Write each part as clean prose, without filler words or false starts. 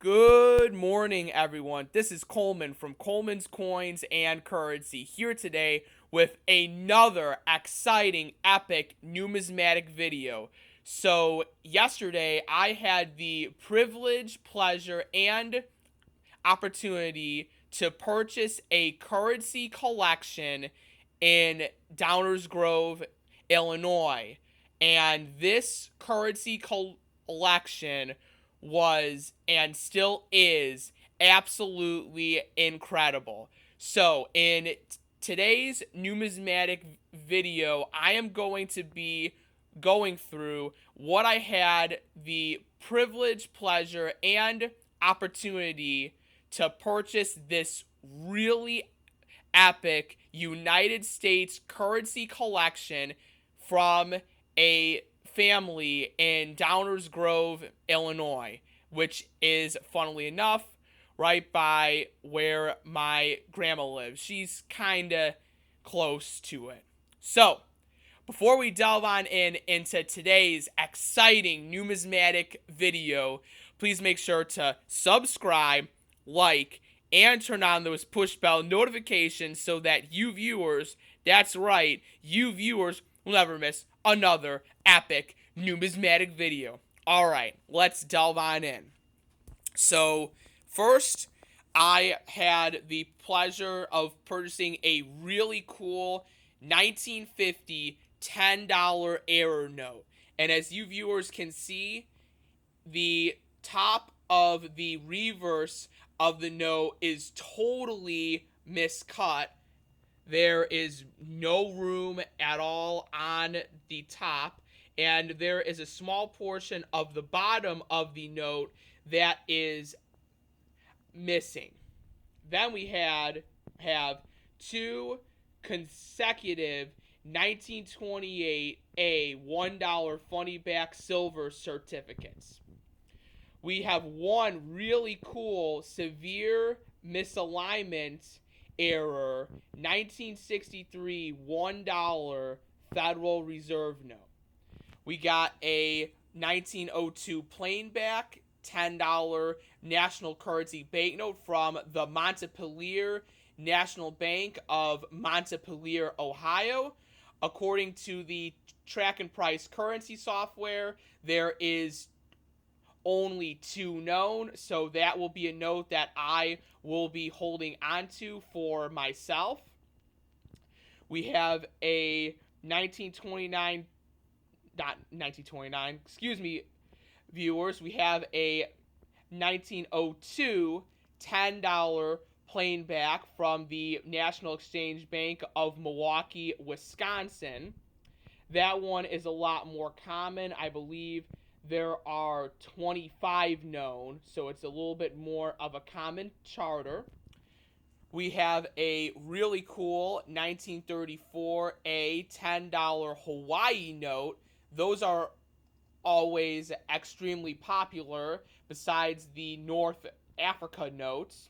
Good morning, everyone. This is Colman from Colman's Coins and Currency here today with another exciting, epic numismatic video. So, yesterday I had the privilege, pleasure, and opportunity to purchase a currency collection in Downers Grove, Illinois. And this currency collection was and still is absolutely incredible. So, in today's numismatic video, I am going to be going through what I had the privilege, pleasure, and opportunity to purchase this really epic United States currency collection from a family in Downers Grove, Illinois, which is, funnily enough, right by where my grandma lives. She's kind of close to it. So, before we delve on into today's exciting numismatic video, please make sure to subscribe, like, and turn on those push bell notifications so that you viewers, that's right, you viewers will never miss another epic numismatic video. Alright, let's delve on in. So, first, I had the pleasure of purchasing a really cool 1950 $10 error note. And as you viewers can see, the top of the reverse of the note is totally miscut. There is no room at all on the top, and there is a small portion of the bottom of the note that is missing. Then we have two consecutive 1928 $1 funny back silver certificates. We have one really cool severe misalignment error 1963 $1 Federal Reserve note. We got a 1902 plain back $10 national currency banknote from the Montpelier National Bank of Montpelier, Ohio. According to the track and price currency software, there is only two known, so that will be a note that I will be holding onto for myself. We have a 1929, not 1929, excuse me, viewers, we have a 1902 $10 plain back from the National Exchange Bank of Milwaukee, Wisconsin. That one is a lot more common. I believe there are 25 known, so it's a little bit more of a common charter. We have a really cool 1934 $10 Hawaii note. Those are always extremely popular besides the North Africa notes.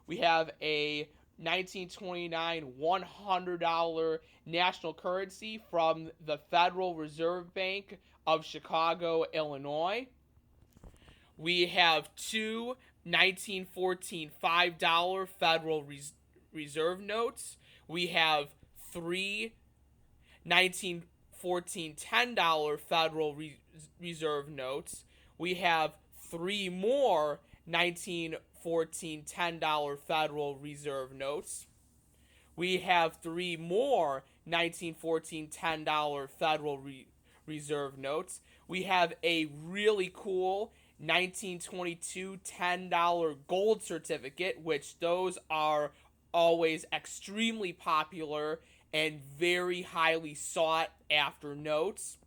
We have a 1929 $100 national currency from the Federal Reserve Bank of Chicago, Illinois. We have two 1914 $5 Federal Reserve notes. We have three 1914 $10 Federal Reserve notes. We have three more 1914 $10 Federal Reserve notes. We have three more 1914 $10 Federal Reserve notes. We have a really cool 1922 $10 gold certificate, which those are always extremely popular and very highly sought after notes.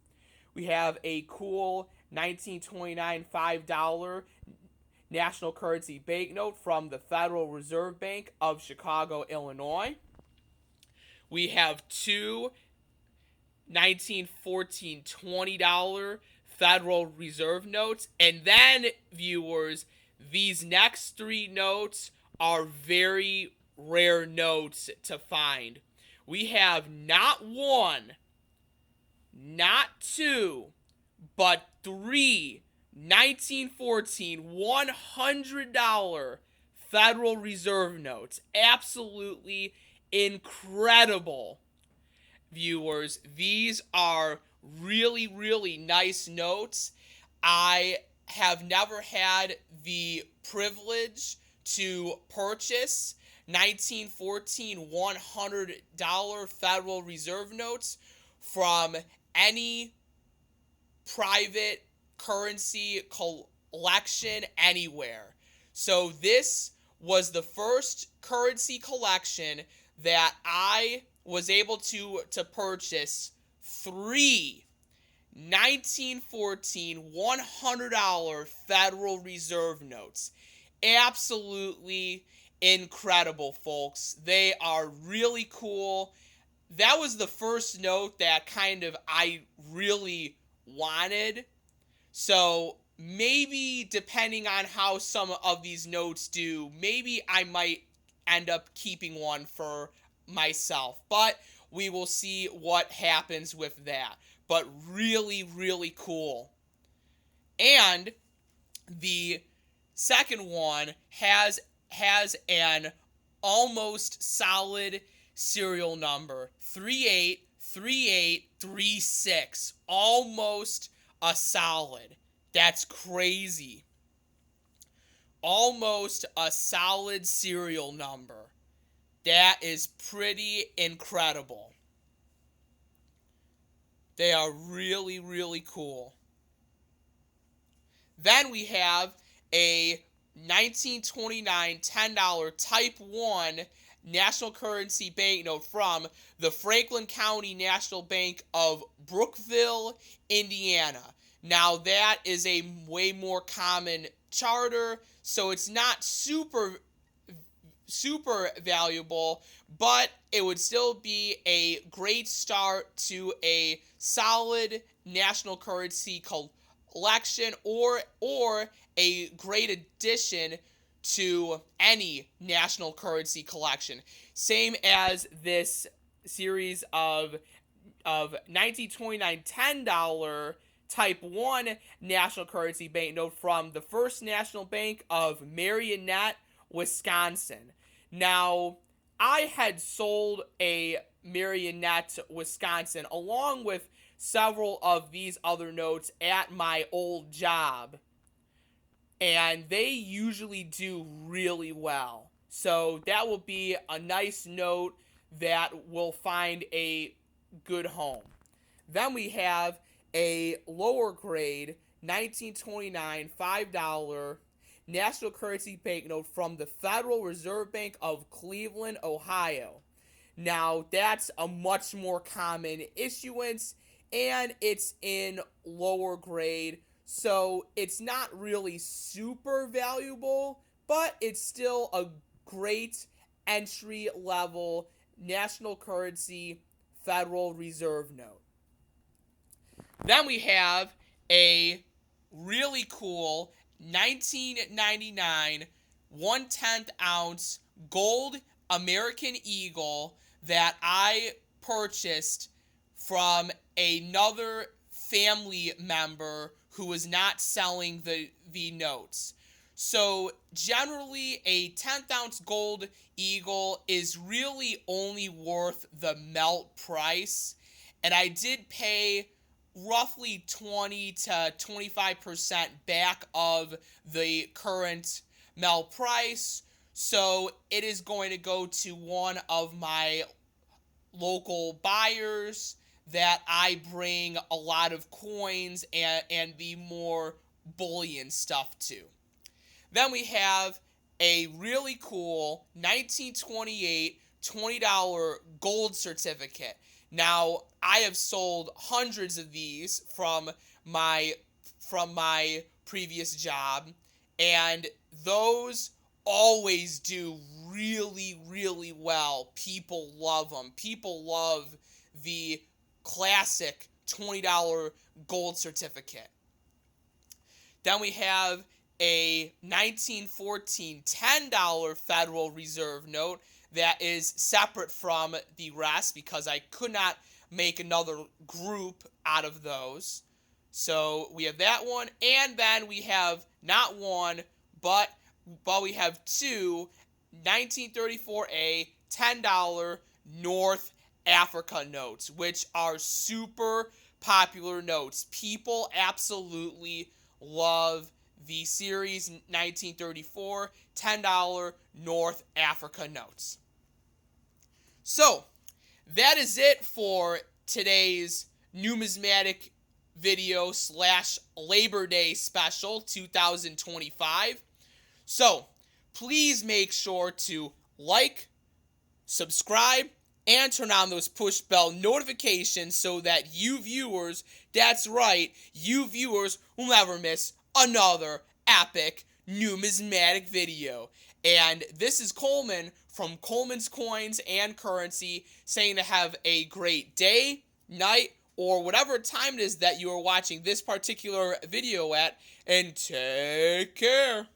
We have a cool 1929 $5 national currency banknote from the Federal Reserve Bank of Chicago, Illinois. We have two 1914 $20 Federal Reserve notes. And then, viewers, these next three notes are very rare notes to find. We have not one, not two, but three 1914 $100 Federal Reserve notes. Absolutely incredible, viewers. These are really, really nice notes. I have never had the privilege to purchase 1914 $100 Federal Reserve notes from any private currency collection anywhere. So this was the first currency collection that I was able to purchase three 1914 $100 Federal Reserve notes. Absolutely incredible, folks. They are really cool. That was the first note that kind of I really wanted. So maybe depending on how some of these notes do, maybe I might end up keeping one for myself. But we will see what happens with that. But really, really cool. And the second one has an almost solid serial number, 383836. Almost a solid. That's crazy. Almost a solid serial number. That is pretty incredible. They are really, really cool. Then we have a 1929 $10 Type 1 national currency banknote from the Franklin County National Bank of Brookville, Indiana. Now that is a way more common charter, so it's not super valuable, but it would still be a great start to a solid national currency collection, or a great addition to any national currency collection. Same as this series of 1929 $10 Type 1 national currency banknote from the First National Bank of Marionette, Wisconsin. Now, I had sold a Marionette, Wisconsin, along with several of these other notes at my old job, and they usually do really well. So that will be a nice note that will find a good home. Then we have a lower grade 1929 $5 national currency banknote from the Federal Reserve Bank of Cleveland, Ohio. Now, that's a much more common issuance, and it's in lower grade, so it's not really super valuable, but it's still a great entry-level national currency Federal Reserve note. Then we have a really cool 1999 1/10 ounce gold American Eagle that I purchased from another family member who was not selling the notes. So generally a 10th ounce gold Eagle is really only worth the melt price, and I did pay roughly 20 to 25% back of the current melt price, so it is going to go to one of my local buyers that I bring a lot of coins and the more bullion stuff to. Then we have a really cool 1928 $20 gold certificate. Now, I have sold hundreds of these from my previous job, and those always do really, really well. People love them. People love the classic $20 gold certificate. Then we have a 1914 $10 Federal Reserve note that is separate from the rest because I could not make another group out of those. So we have that one, and then we have not one, but we have two 1934A $10 North Africa notes, which are super popular notes. People absolutely love the series 1934 $10 North Africa notes. So, that is it for today's numismatic video / Labor Day special 2025. So, please make sure to like, subscribe, and turn on those push bell notifications so that you viewers, that's right, you viewers will never miss another epic numismatic video. And this is Colman from Colman's Coins and Currency saying to have a great day, night, or whatever time it is that you are watching this particular video at, and take care.